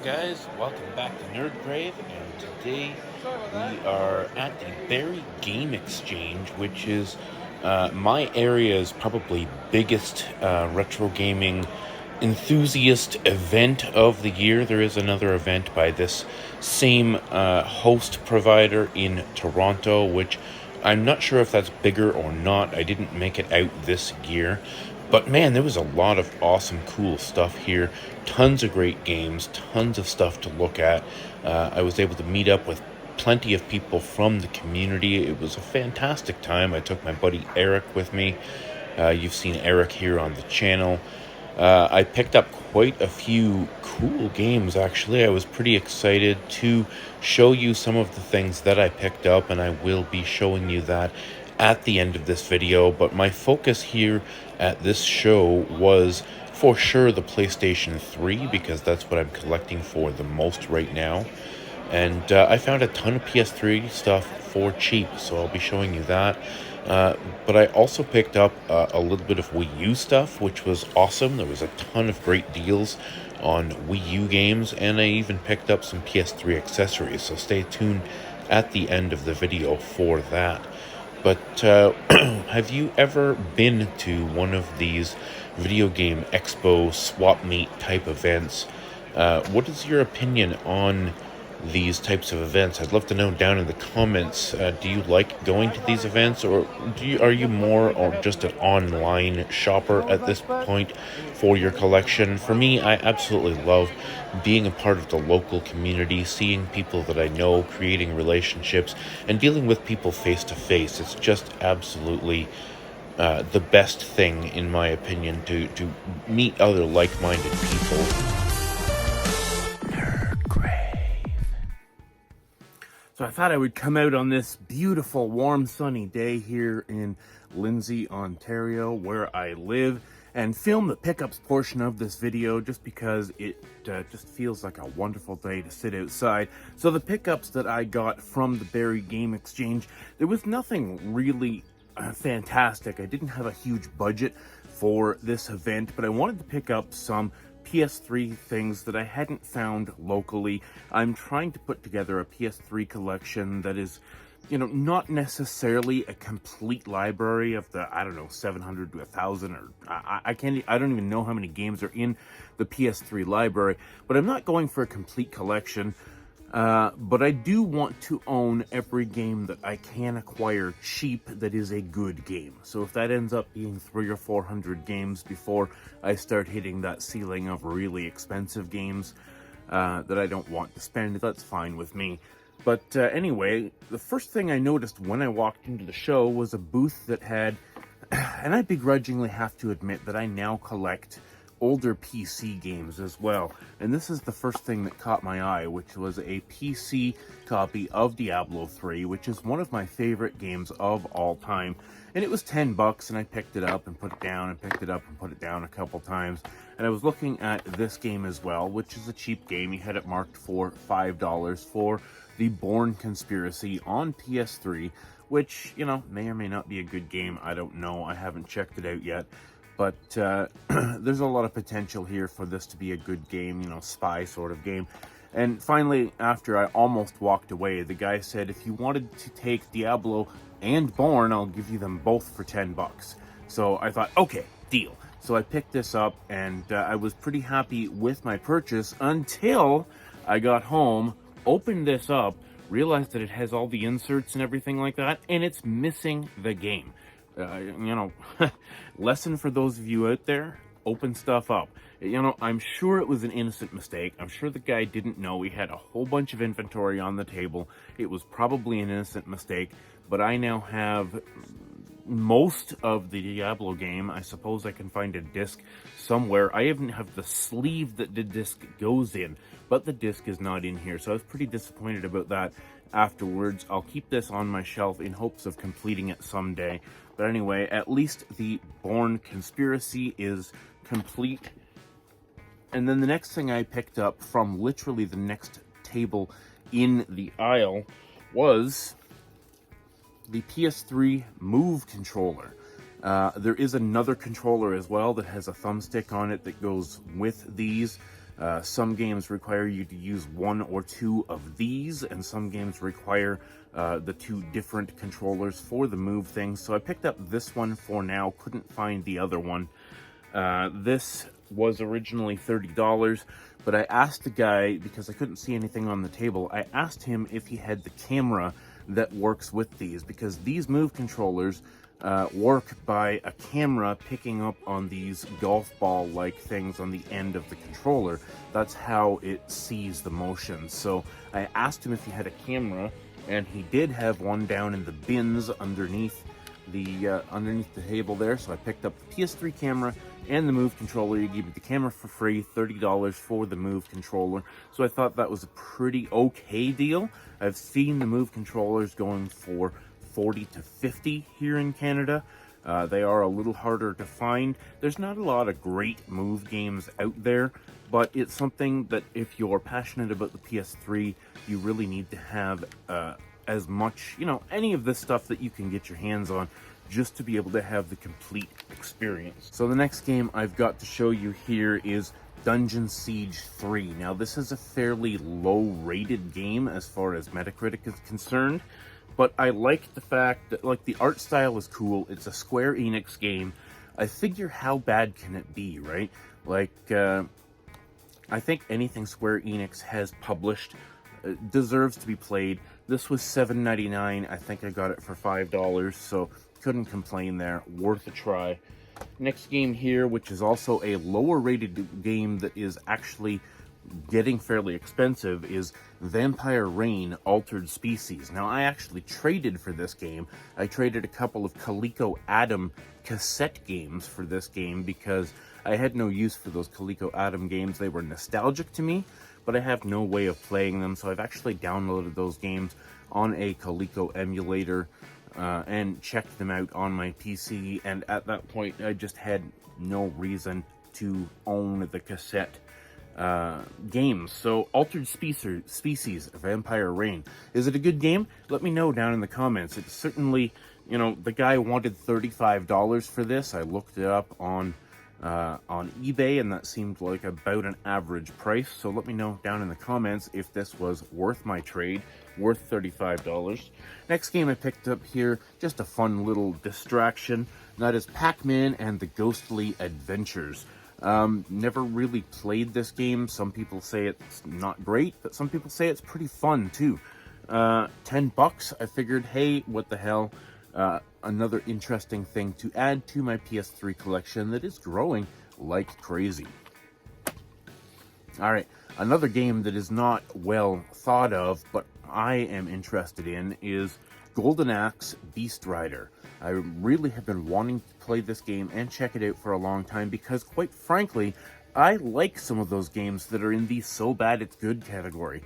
guys, welcome back to Nerd Grave, and today we are at the Barrie Game Exchange, which is my area's probably biggest retro gaming enthusiast event of the year. There is another event by this same host provider in Toronto, which I'm not sure if that's bigger or not. I didn't make it out this year. But man, there was a lot of awesome, cool stuff here. Tons of great games, tons of stuff to look at. I was able to meet up with plenty of people from the community. It was a fantastic time. I took my buddy Eric with me. You've seen Eric here on the channel. I picked up quite a few cool games, actually. I was pretty excited to show you some of the things that I picked up, and I will be showing you that at the end of this video. But my focus here at this show was for sure the PlayStation 3, because that's what I'm collecting for the most right now. And I found a ton of PS3 stuff for cheap, so I'll be showing you that. But I also picked up a little bit of Wii U stuff, which was awesome. There was a ton of great deals on Wii U games, and I even picked up some PS3 accessories, so stay tuned at the end of the video for that. But have you ever been to one of these video game expo swap meet type events? What is your opinion on these types of events? I'd love to know down in the comments. Do you like going to these events, or are you more or just an online shopper at this point for your collection? For me, I absolutely love being a part of the local community, seeing people that I know, creating relationships, and dealing with people face to face. It's just absolutely the best thing, in my opinion, to meet other like-minded people. So I thought I would come out on this beautiful, warm, sunny day here in Lindsay, Ontario, where I live, and film the pickups portion of this video just because it just feels like a wonderful day to sit outside. So the pickups that I got from the Barrie Game Exchange, there was nothing really fantastic. I didn't have a huge budget for this event, but I wanted to pick up some PS3 things that I hadn't found locally. I'm trying to put together a PS3 collection that is, not necessarily a complete library of the, 700 to 1,000, or I don't even know how many games are in the PS3 library, but I'm not going for a complete collection. But I do want to own every game that I can acquire cheap that is a good game. So if that ends up being 300 or 400 games before I start hitting that ceiling of really expensive games that I don't want to spend, that's fine with me. But anyway, the first thing I noticed when I walked into the show was a booth that had, and I begrudgingly have to admit that I now collect older PC games as well. And this is the first thing that caught my eye, which was a PC copy of Diablo 3, which is one of my favorite games of all time. And it was $10, and I picked it up and put it down, and picked it up and put it down a couple times. And I was looking at this game as well, which is a cheap game. He had it marked for $5 for the Bourne Conspiracy on PS3, which, may or may not be a good game. I don't know. I haven't checked it out yet. But there's a lot of potential here for this to be a good game, spy sort of game. And finally, after I almost walked away, the guy said, if you wanted to take Diablo and Bourne, I'll give you them both for $10. So I thought, okay, deal. So I picked this up, and I was pretty happy with my purchase until I got home, opened this up, realized that it has all the inserts and everything like that, and it's missing the game. Lesson for those of you out there, open stuff up. I'm sure it was an innocent mistake. I'm sure the guy didn't know. He had a whole bunch of inventory on the table. It was probably an innocent mistake, but I now have most of the Diablo game. I suppose I can find a disc somewhere. I even have the sleeve that the disc goes in, but the disc is not in here, so I was pretty disappointed about that afterwards. I'll keep this on my shelf in hopes of completing it someday. But anyway, at least the Bourne Conspiracy is complete. And then the next thing I picked up from literally the next table in the aisle was the PS3 Move controller. There is another controller as well that has a thumbstick on it that goes with these. Some games require you to use one or two of these, and some games require the two different controllers for the move things. So I picked up this one for now, couldn't find the other one. This was originally $30, but I asked the guy, because I couldn't see anything on the table, I asked him if he had the camera that works with these, because these move controllers work by a camera picking up on these golf ball like things on the end of the controller. That's how it sees the motion. So I asked him if he had a camera, and he did have one down in the bins underneath the table there. So I picked up the PS3 camera and the move controller. You give me the camera for free, $30 for the move controller. So I thought that was a pretty okay deal. I've seen the move controllers going for $40 to $50 here in Canada. They are a little harder to find. There's not a lot of great move games out there, but it's something that if you're passionate about the PS3, you really need to have as much, any of this stuff that you can get your hands on, just to be able to have the complete experience. So the next game I've got to show you here is Dungeon Siege 3. Now, this is a fairly low-rated game as far as Metacritic is concerned, but I like the fact that, the art style is cool. It's a Square Enix game. I figure, how bad can it be, right? I think anything Square Enix has published deserves to be played. This was $7.99. I think I got it for $5, so couldn't complain there. Worth a try. Next game here, which is also a lower rated game that is actually getting fairly expensive, is Vampire Reign Altered Species. Now, I actually traded for this game. I traded a couple of Coleco Adam cassette games for this game because I had no use for those Coleco Adam games. They were nostalgic to me, but I have no way of playing them, so I've actually downloaded those games on a Coleco emulator and checked them out on my PC, and at that point I just had no reason to own the cassette games. So Altered Species Vampire Reign, is it a good game? Let me know down in the comments. It's certainly, the guy wanted $35 for this. I looked it up on eBay, and that seemed like about an average price. So let me know down in the comments if this was worth my trade, worth $35. Next game I picked up here, just a fun little distraction, and that is Pac-Man and the Ghostly Adventures. Never really played this game. Some people say it's not great, but some people say it's pretty fun too. $10, I figured, hey, what the hell? Another interesting thing to add to my PS3 collection that is growing like crazy. Alright, another game that is not well thought of, but I am interested in, is Golden Axe Beast Rider. I really have been wanting to play this game and check it out for a long time because, quite frankly, I like some of those games that are in the so bad it's good category.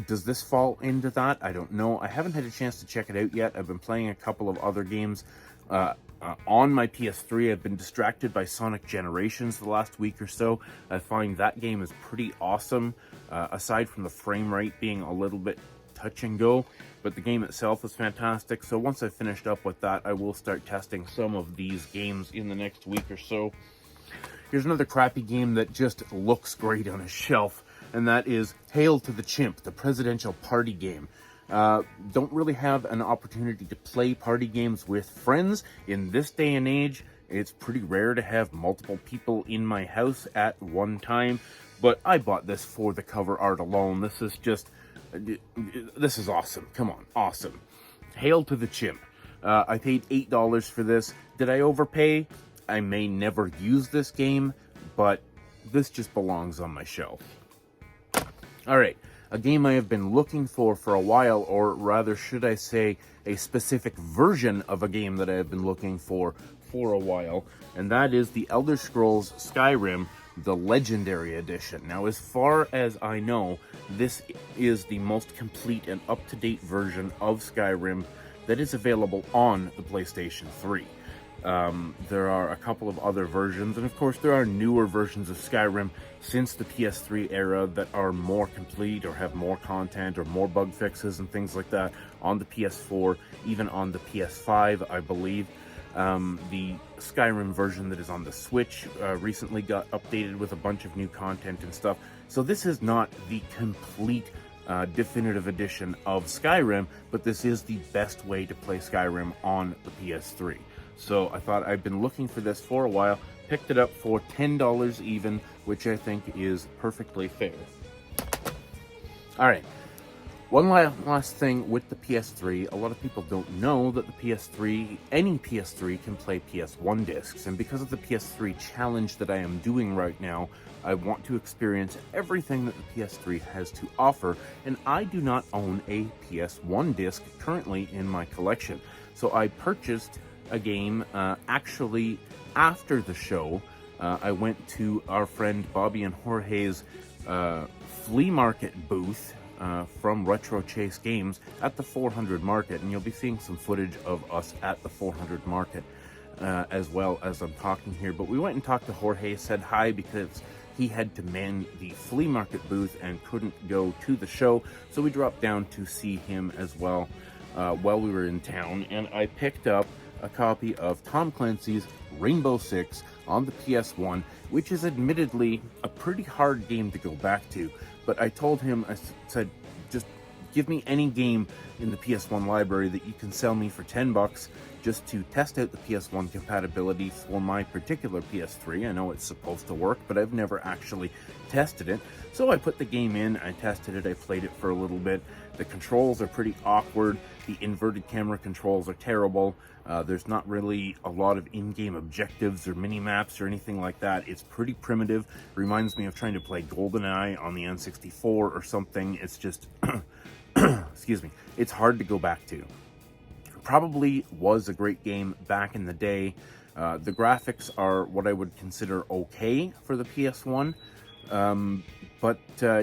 Does this fall into that? I don't know. I haven't had a chance to check it out yet. I've been playing a couple of other games on my PS3. I've been distracted by Sonic Generations the last week or so. I find that game is pretty awesome, aside from the frame rate being a little bit touch and go, but the game itself is fantastic. So once I've finished up with that, I will start testing some of these games in the next week or so. Here's another crappy game that just looks great on a shelf, and that is Hail to the Chimp, the presidential party game. Don't really have an opportunity to play party games with friends. In this day and age, it's pretty rare to have multiple people in my house at one time, but I bought this for the cover art alone. This is awesome. Come on, awesome. Hail to the Chimp. I paid $8 for this. Did I overpay? I may never use this game, but this just belongs on my shelf. Alright, a game I have been looking for a while, or rather should I say a specific version of a game that I have been looking for a while, and that is the Elder Scrolls Skyrim, the Legendary Edition. Now, as far as I know, this is the most complete and up-to-date version of Skyrim that is available on the PlayStation 3. There are a couple of other versions, and of course there are newer versions of Skyrim since the PS3 era that are more complete or have more content or more bug fixes and things like that on the PS4, even on the PS5, I believe. The Skyrim version that is on the Switch recently got updated with a bunch of new content and stuff. So this is not the complete definitive edition of Skyrim, but this is the best way to play Skyrim on the PS3. So I thought I've been looking for this for a while, picked it up for $10 even, which I think is perfectly fair. All right. One last thing with the PS3, a lot of people don't know that the PS3, any PS3 can play PS1 discs, and because of the PS3 challenge that I am doing right now, I want to experience everything that the PS3 has to offer, and I do not own a PS1 disc currently in my collection. So I purchased a game actually after the show. I went to our friend Bobby and Jorge's flea market booth from Retro Chase Games at the 400 Market, and you'll be seeing some footage of us at the 400 Market as well as I'm talking here. But we went and talked to Jorge, said hi because he had to man the flea market booth and couldn't go to the show, so we dropped down to see him as well while we were in town, and I picked up a copy of Tom Clancy's Rainbow Six on the PS1, which is admittedly a pretty hard game to go back to. But I told him, I said, just give me any game in the PS1 library that you can sell me for $10 just to test out the PS1 compatibility for my particular PS3. I know it's supposed to work, but I've never actually tested it. So I put the game in, I tested it, I played it for a little bit. The controls are pretty awkward. The inverted camera controls are terrible. There's not really a lot of in-game objectives or mini-maps or anything like that. It's pretty primitive. Reminds me of trying to play GoldenEye on the N64 or something. It's just, excuse me, it's hard to go back to. Probably was a great game back in the day. The graphics are what I would consider okay for the PS1. But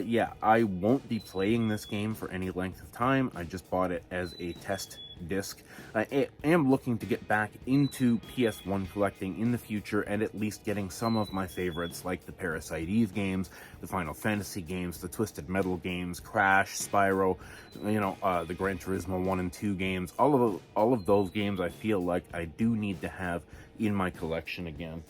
yeah, I won't be playing this game for any length of time. I just bought it as a test disc. I am looking to get back into PS1 collecting in the future, and at least getting some of my favorites like the Parasite Eve games, the Final Fantasy games, the Twisted Metal games, Crash, Spyro, the Gran Turismo 1 and 2 games. All of those games I feel like I do need to have in my collection again.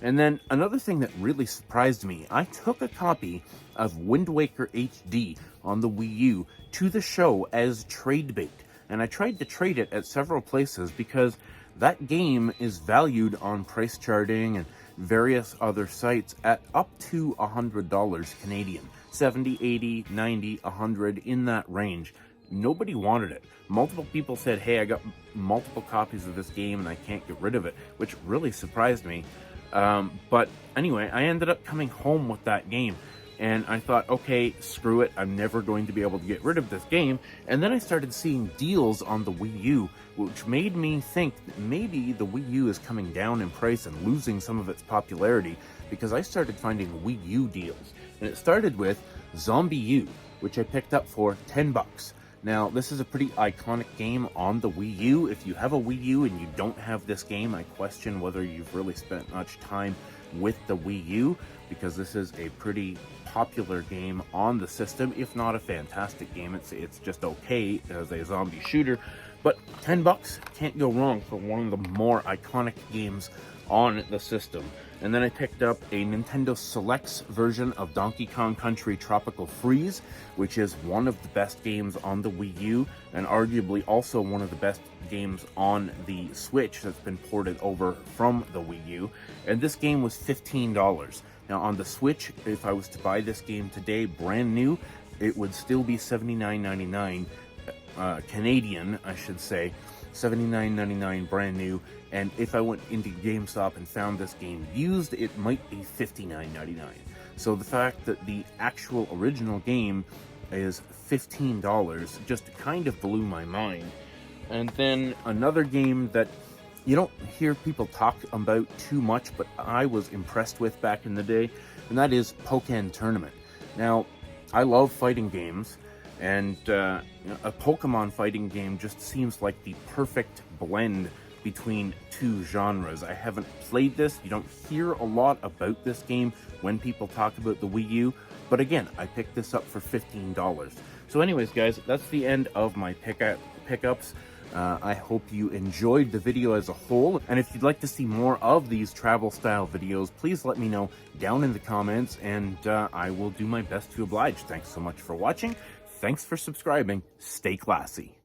And then another thing that really surprised me, I took a copy of Wind Waker HD on the Wii U to the show as trade bait. And I tried to trade it at several places because that game is valued on price charting and various other sites at up to $100 Canadian. 70, 80, 90, 100, in that range. Nobody wanted it. Multiple people said, hey, I got multiple copies of this game and I can't get rid of it, which really surprised me. But anyway, I ended up coming home with that game. And I thought, okay, screw it, I'm never going to be able to get rid of this game. And then I started seeing deals on the Wii U, which made me think that maybe the Wii U is coming down in price and losing some of its popularity, because I started finding Wii U deals. And it started with Zombie U, which I picked up for $10. Now, this is a pretty iconic game on the Wii U. If you have a Wii U and you don't have this game, I question whether you've really spent much time with the Wii U, because this is a pretty popular game on the system, if not a fantastic game. It's just okay as a zombie shooter, but $10 can't go wrong for one of the more iconic games on the system. And then I picked up a Nintendo Selects version of Donkey Kong Country Tropical Freeze, which is one of the best games on the Wii U, and arguably also one of the best games on the Switch that's been ported over from the Wii U. And this game was $15. Now on the Switch, if I was to buy this game today, brand new, it would still be $79.99 Canadian, I should say. $79.99 brand new. And if I went into GameStop and found this game used, it might be $59.99. So the fact that the actual original game is $15 just kind of blew my mind. And then another game that you don't hear people talk about too much, but I was impressed with back in the day, and that is Pokken Tournament. Now, I love fighting games, and a Pokemon fighting game just seems like the perfect blend between two genres. I haven't played this. You don't hear a lot about this game when people talk about the Wii U, but again, I picked this up for $15. So anyways, guys, that's the end of my pickups. I hope you enjoyed the video as a whole, and if you'd like to see more of these travel style videos, please let me know down in the comments, and I will do my best to oblige. Thanks so much for watching. Thanks for subscribing. Stay classy.